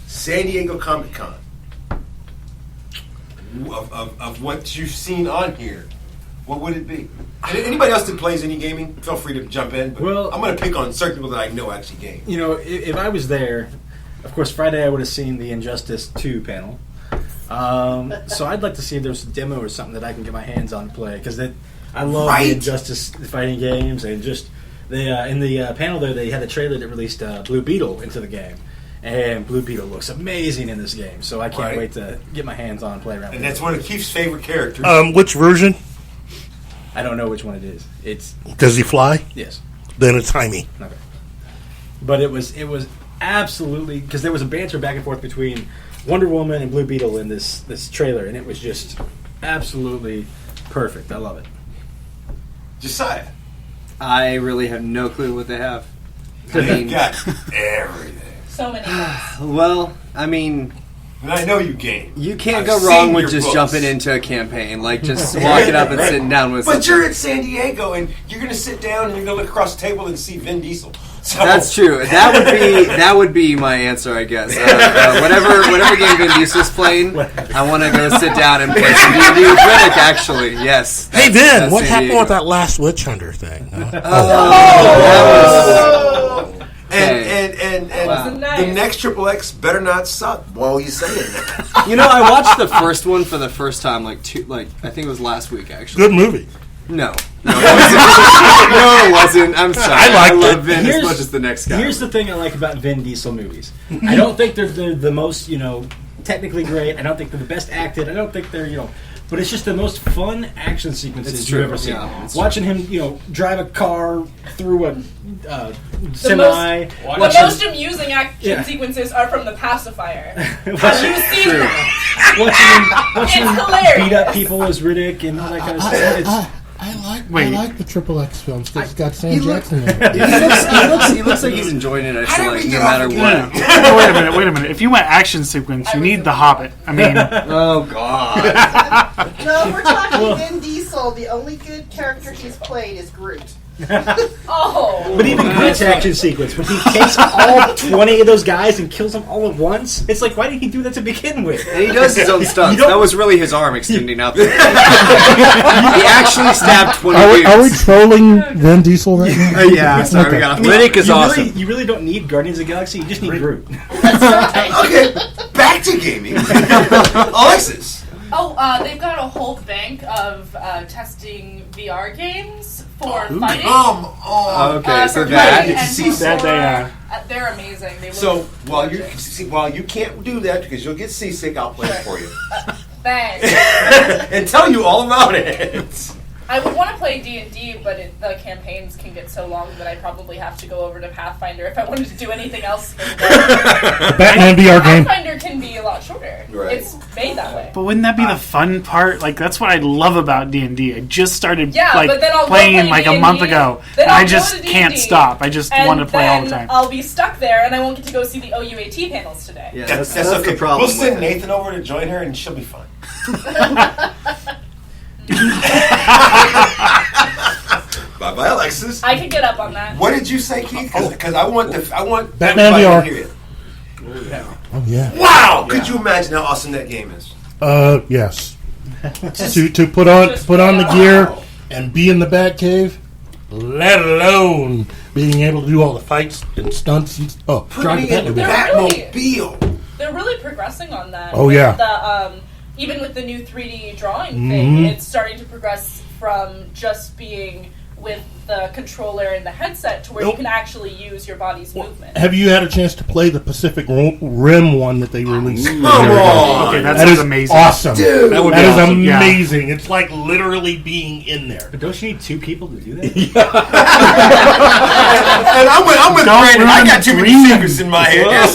San Diego Comic-Con. Of what you've seen on here, what would it be? And anybody else that plays any gaming, feel free to jump in. But I'm going to pick on certain people that I know actually game. You know, if I was there, of course, Friday I would have seen the Injustice 2 panel. So I'd like to see if there's a demo or something that I can get my hands on to play, because I love the Injustice fighting games, and just in the panel there they had a trailer that released Blue Beetle into the game, and Blue Beetle looks amazing in this game. So I can't wait to get my hands on and play around. And that's one of Keith's favorite characters. Which version? I don't know which one it is. Does he fly? Yes. Then it's Jaime. Okay. But it was absolutely, because there was a banter back and forth between Wonder Woman and Blue Beetle in this trailer, and it was just absolutely perfect. I love it. Josiah. I really have no clue what they have. They've got everything. So many things. Well, I mean... And I know you game. You can't go wrong with just jumping into a campaign, like just walking up and sitting down with something. But you're at San Diego, and you're going to sit down and you're going to look across the table and see Vin Diesel. So. That's true. That would be my answer, I guess. Whatever game Vin Diesel's playing, I want to go sit down and play some D&D with Riddick, actually. Yes. Hey, Vin, what happened with that last Witch Hunter thing? That was... And the next XXX better not suck while you're saying that. You know, I watched the first one for the first time, I think it was last week, actually. Good movie. No, it wasn't. I'm sorry. I love Vin as much as the next guy. Here's the thing I like about Vin Diesel movies. I don't think they're the most, technically great. I don't think they're the best acted. I don't think they're, but it's just the most fun action sequences you've ever seen. Yeah, watching him, drive a car through a semi. The most amusing action sequences are from The Pacifier. Have you seen that? Watching him beat up people as Riddick and all that kind of stuff. I like the XXX films because it's got Sam Jackson in it. He looks like he's enjoying it. I feel like no matter what. Wait a minute. If you want action sequence, you need The Hobbit. I mean, oh god. No, we're talking Vin Diesel. The only good character he's played is Groot. But even Groot's action sequence, when he takes all 20 of those guys and kills them all at once, it's like, why did he do that to begin with? And he does his own stunts. That was really his arm extending out there. He actually stabbed 20 dudes. Are we trolling Vin Diesel right now? Yeah, sorry, we got Riddick is awesome. You really don't need Guardians of the Galaxy, you just need Groot. Okay, back to gaming. Alexis. They've got a whole bank of testing VR games for fighting. Come on. Okay, so that they're amazing. So while you can't do that because you'll get seasick, I'll play it for you. Thanks. And tell you all about it. I would want to play D&D, but the campaigns can get so long that I probably have to go over to Pathfinder if I wanted to do anything else. Batman VR game. Pathfinder can be a lot shorter. Right. It's made that way. But wouldn't that be the fun part? Like, that's what I love about D&D. I just started but then I'll playing play a month ago, and I just can't stop. I just want to play all the time. I'll be stuck there, and I won't get to go see the OUAT panels today. Yeah, that's okay. the problem. We'll send Nathan over to join her, and she'll be fine. Bye, Alexis. I could get up on that. What did you say, Keith? Because I want Batman VR. To hear it. Oh yeah! Wow! Could you imagine how awesome that game is? Yes. to put on the gear and be in the Batcave, let alone being able to do all the fights and stunts. Drive the Batmobile. They're really progressing on that. Oh yeah. Even with the new 3D drawing thing, it's starting to progress from just being with the controller and the headset to where you can actually use your body's movement. Have you had a chance to play the Pacific Rim one that they released? Come on! Okay, that is amazing. Awesome. Dude, that is awesome. Amazing. Yeah. It's like literally being in there. But don't you need two people to do that? And I'm with Brandon. I got too many fingers in my head. I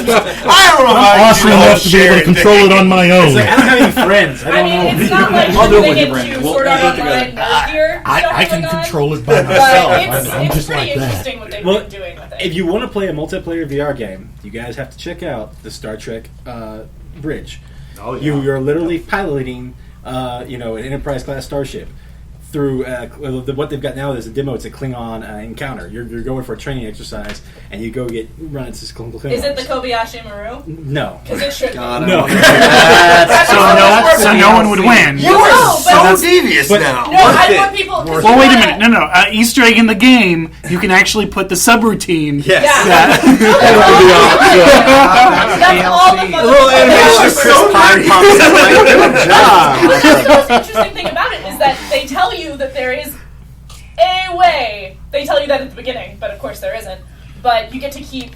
don't know how awesome enough to be able to control it on my own. It's like, I don't have any friends. I mean, it's not like they get to sort of online gear. I can control it by myself. I'm just pretty like that. interesting what they've been doing with it. If you want to play a multiplayer VR game, you guys have to check out the Star Trek bridge. Oh, yeah. You're literally piloting, an Enterprise class starship. through what they've got now is a demo. It's a Klingon encounter. You're going for a training exercise, and you go run into Klingons. Is it the Kobayashi Maru? No. Because it should. No. So no one would win. You are so devious now. No, I want people. Well, wait a minute. No. Easter egg in the game, you can actually put the subroutine. Yes. Yeah. That's all the A little animation of Chris Pine pops up. Like, good job. The most interesting thing about it is that they tell you that there is a way. They tell you that at the beginning, but of course there isn't. But you get to keep,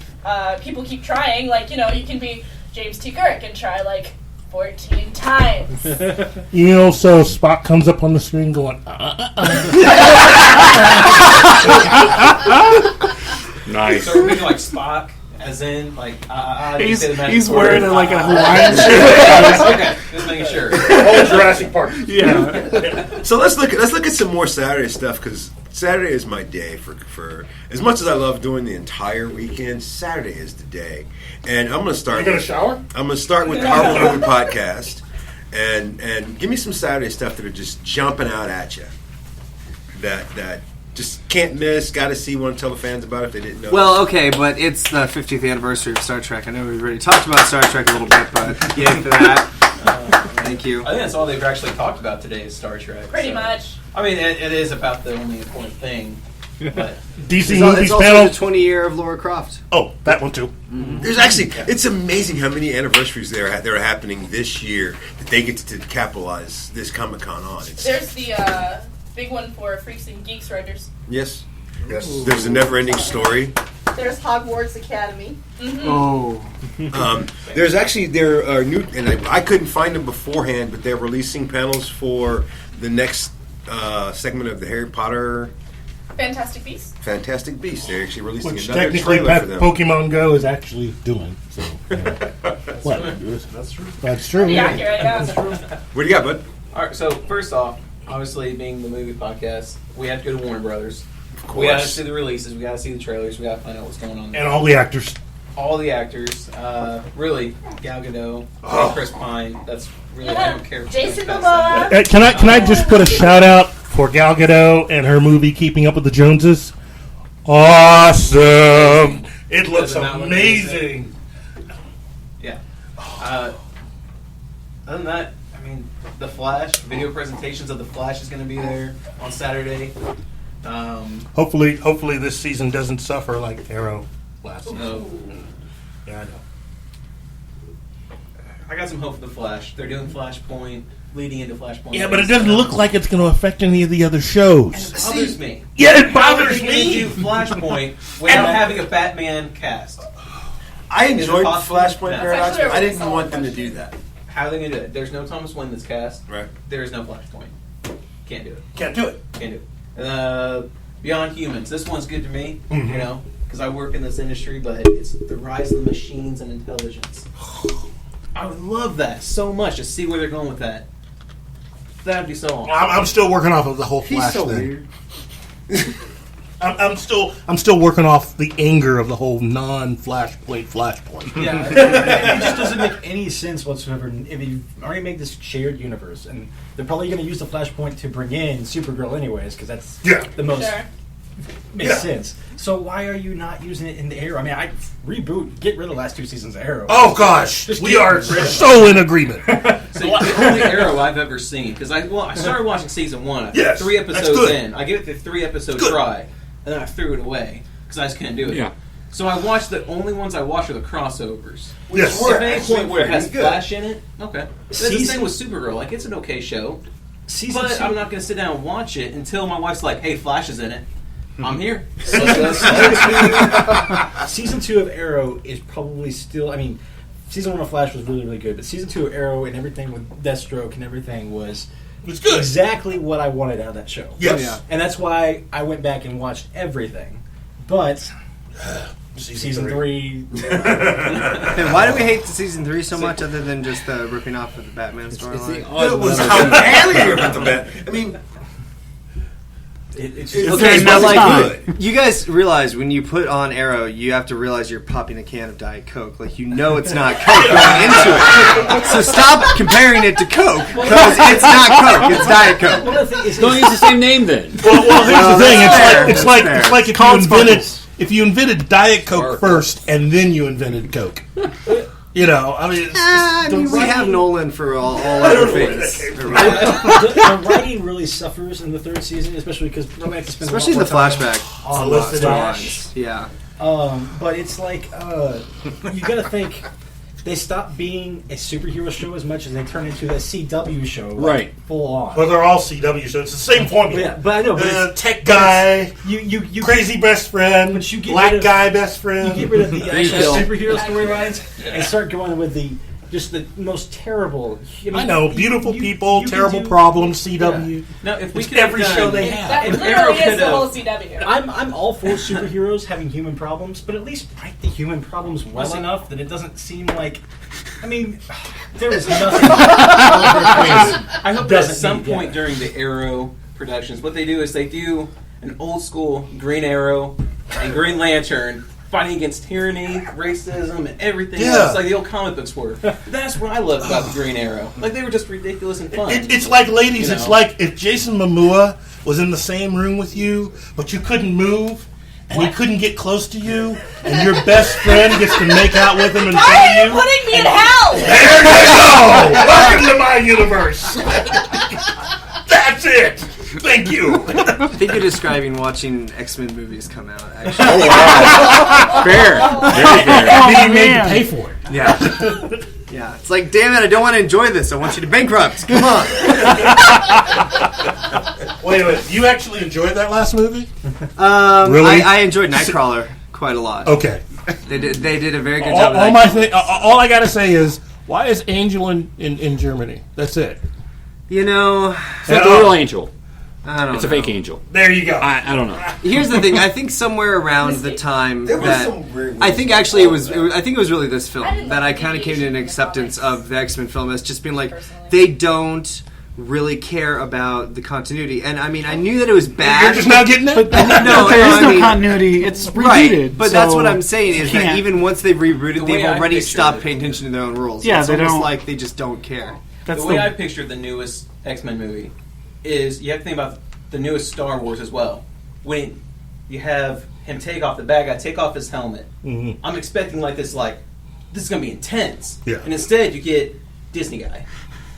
people keep trying. Like, you can be James T. Kirk and try, 14 times. So Spock comes up on the screen going, Nice. So we're making Spock, as in he's wearing a Hawaiian shirt. Okay, just making sure. "Oh, Jurassic Park." Yeah. So let's look at some more Saturday stuff, because Saturday is my day for as much as I love doing the entire weekend. Saturday is the day, and I'm going to start. You gonna shower? I'm going to start with the Horrible Movie Podcast, and give me some Saturday stuff that are just jumping out at you. That just can't miss. Got to see. Want to tell the fans about it if they didn't know. Well, okay, but it's the 50th anniversary of Star Trek. I know we've already talked about Star Trek a little bit, but get into that. Thank you. I think that's all they've actually talked about today is Star Trek. Pretty much. I mean, it is about the only important thing. But DC Movies It's also panel. the 20 year of Laura Croft. Oh, that one too. There's actually, it's amazing how many anniversaries that are happening this year that they get to capitalize this Comic-Con on. There's the big one for Freaks and Geeks writers. Yes. There's a never-ending story. There's Hogwarts Academy. Oh. There are new, and I couldn't find them beforehand, but they're releasing panels for the next segment of the Harry Potter Fantastic Beasts. Fantastic Beasts. They're actually releasing Which another technically trailer for them. Pokemon Go is actually doing. So, what? that's true. That's true. Yeah, accurate. Yeah. What do you got, bud? All right, so first off, obviously being the movie podcast, we have to go to Warner Brothers. Of We got to course. see the releases. We got to see the trailers. We got to find out what's going on there. And all the actors. All the actors, really, Gal Gadot, Chris Pine. That's really I don't care. Jason Momoa. Momoa. Can I just put a shout out for Gal Gadot and her movie Keeping Up with the Joneses? Awesome! It looks Does it not look amazing. Yeah. Other than that, I mean, The Flash, video presentations of The Flash is going to be there on Saturday. Hopefully this season doesn't suffer like Arrow last season. No, Yeah, I know. I got some hope for The Flash. They're doing Flashpoint, leading into Flashpoint. Yeah, but it doesn't look like it's going to affect any of the other shows. It bothers me. Yeah, it How are bothers they going to me. do Flashpoint without having a Batman cast? I Is it enjoyed possible? Flashpoint No. Paradox, but I didn't Actually, want them to do that. How are they going to do it? There's no Thomas Wayne that's cast. Right. There is no Flashpoint. Can't do it. Can't do it. Can't do it. Beyond Humans. This one's good to me, because I work in this industry, but it's the rise of the machines and intelligence. I would love that so much to see where they're going with that. That'd be so awesome. I'm still working off of the whole Flash thing. I'm still working off the anger of the whole Flashpoint. Yeah. It just doesn't make any sense whatsoever. If you already made this shared universe, and they're probably going to use the Flashpoint to bring in Supergirl anyways, because that's the most Sure. makes sense. So why are you not using it in the Arrow? I mean, I reboot, get rid of the last 2 seasons of Arrow. Oh gosh, Just we get are rid of it. so in agreement. So the only Arrow I've ever seen, because I started watching season 1. I Yes, 3 that's episodes good. in. I gave it the 3 episode Good. try, and then I threw it away because I just couldn't do it. Yeah. So I watched the only ones I watch are the crossovers. Yes. If any point where it has pretty good. Flash in it, okay. That's the Season- same with Supergirl. Like, it's an okay show, Season but 2, I'm not going to sit down and watch it until my wife's like, "Hey, Flash is in it." I'm here. Season 2 of Arrow is probably still. I mean, season 1 of Flash was really, really good, but season 2 of Arrow and everything with Deathstroke and everything was It's good. exactly what I wanted out of that show. Yes. Yeah. And that's why I went back and watched everything. But season 3 And why do we hate season 3 so much, other than just the ripping off of the Batman storyline? It was how dare you about the Bat. I mean, It's Okay, There's but no like, time. you guys realize when you put on Arrow, you have to realize you're popping a can of Diet Coke. Like, you know it's not Coke going into it. So stop comparing it to Coke, because it's not Coke, it's Diet Coke. Well, the thing is, Don't use the same name then. Well, here's the thing. fair. It's like if you invented Diet Coke first and then you invented Coke. You know, I mean, it's We have Nolan for all other things. the writing really suffers in the third season, especially because romantic spends Especially in a the lot more time flashback on Solicited storylines. Yeah. But it's like you got to think they stopped being a superhero show as much as they turned into a CW show, like, Right. Full on. well, they're all CW, so it's the same formula. Yeah, but I know, but it's, Tech guy, you crazy best friend, But you get black rid of- guy best you friend. get rid of the actual Bill. superhero storylines and start going with the most terrible. I know, beautiful you- people, you can terrible do- problems, CW. Now, if we It's could have every done, show they have. That If Arrow literally is could've- the whole CW. I'm all for superheroes having human problems, but at least write the human problems well enough that it doesn't seem like. I mean, there is nothing. I hope that at Doesn't some need- yeah. point during the Arrow productions, what they do is they do an old school Green Arrow and Green Lantern fighting against tyranny, racism, and everything Yeah. else, like the old comic books were. That's what I loved about the Green Arrow. Like, they were just ridiculous and fun. It's like, ladies, You it's know? like if Jason Momoa was in the same room with you, but you couldn't move, and he couldn't get close to you, and your best friend gets to make out with him and Why are tell you you. putting me in hell? There you go! Welcome to my universe! That's it! Thank you! I think you're describing watching X-Men movies come out, actually. Fair. Very fair. Being made man. to pay for it. Yeah. Yeah. It's like, damn it, I don't want to enjoy this. I want you to bankrupt. Come on. Wait a minute, you actually enjoyed that last movie? Really? I enjoyed Nightcrawler quite a lot. Okay. They did a very good job of All, that. all I gotta say is, why is Angel in Germany? That's it. You know, It's not the real angel. I don't It's a know. fake angel. There you go. I don't know. Here's the thing. I think somewhere around the time There was that some weird I think actually I think it was really this I film didn't that I like kind of came to an deviation acceptance from of the X-Men film as just being like, Personally. they don't really care about the continuity. And I mean, I knew that it was bad. You're just not getting it? But No, there is I no mean- continuity. It's rebooted. Right, but that's so what I'm saying is you that can't- even once they've rebooted, way they've I already pictured stopped it. paying attention to their own rules. Yeah, it's they almost don't- like they just don't care. That's the way I pictured the newest X-Men movie is you have to think about the newest Star Wars as well. When you have him take off the bad guy, take off his helmet, Mhm. I'm expecting like this is going to be intense. Yeah. And instead you get Disney guy.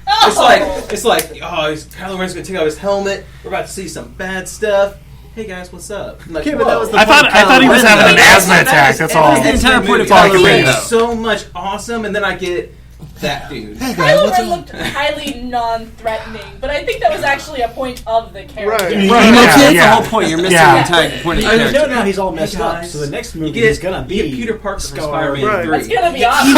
Oh! It's like Kylo Ren's going to take off his helmet. We're about to see some bad stuff. Hey guys, what's up? I'm like, Okay, but that whoa. was the I point thought of he Kylo was Ren, having an though. asthma attack. That's all. That's the entire point of Kylo Kylo Ren, Ren. though. So much awesome, and then I get that dude. Hey guys, Kylo what's Ren up? looked highly non-threatening, but I think that was actually a point of the character. Right. Right, Yeah, that's the yeah. whole point. You're missing Yeah. the entire point of the And you know character. now he's all messed Hey, up. guys. So the next You movie get, is gonna be you get Peter Parker from Scar. Spider-Man Right. 3. That's gonna be awesome.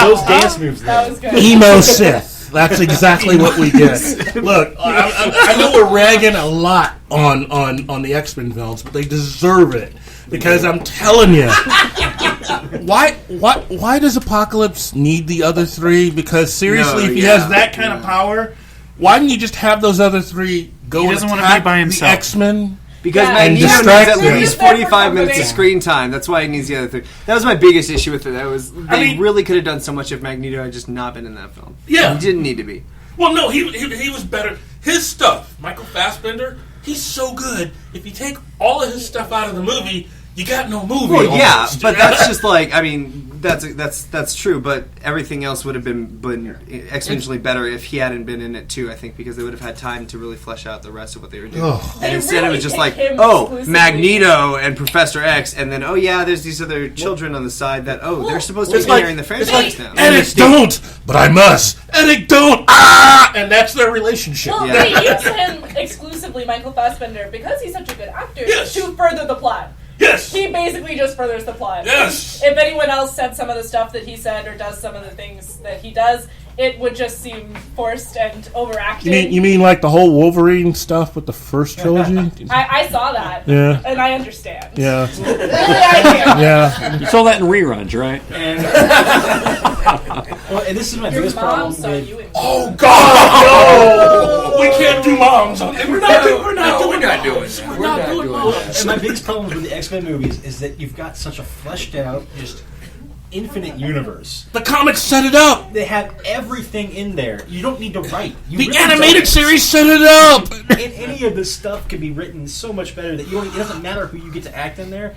Those dance moves. That Though. was good. Emo Sith. That's exactly what we get. Look, I know we're ragging a lot on the X-Men films, but they deserve it because I'm telling you, why does Apocalypse need the other three? Because seriously, if he has that kind of power, why didn't you just have those other three go He and doesn't wanna attack be by the himself. X-Men? Because Yeah. Magneto needs distract at them. least They're for 45 minutes of company. screen time. That's why he needs the other three. That was my biggest issue with it. That was they really could have done so much if Magneto had just not been in that film. Yeah. He didn't need to be. Well, no, he was better. His stuff, Michael Fassbender, he's so good. If you take all of his stuff out of the movie, you got no movie. Well, yeah, almost. but that's just like, I mean, that's true. But everything else would have been exponentially better if he hadn't been in it too. I think because they would have had time to really flesh out the rest of what they were doing. Oh. And They instead, it really was just picked like, him oh, exclusively. Magneto and Professor X, and then there's these other children on the side that they're supposed to be carrying the franchise now. Eric, don't, but I must. Eric, don't. And that's their relationship. Well, Yeah. they use him exclusively, Michael Fassbender, because he's such a good actor, Yes. to further the plot. Yes. He basically just furthers the plot. Yes. If anyone else said some of the stuff that he said or does some of the things that he does, it would just seem forced and overacted. You mean like the whole Wolverine stuff with the first trilogy? I saw that. Yeah. And I understand. Yeah. Yeah. You saw that in reruns, right? And, well, and this is my biggest Mom problem saw with. you in Oh God! No! We can't do moms on it. We're not doing that. We're not doing that. And my biggest problem with the X-Men movies is that you've got such a fleshed out, just infinite universe. The comics set it up. They have everything in there. You don't need to write. You The really animated don't. series set it up. And any of this stuff can be written so much better that it doesn't matter who you get to act in there.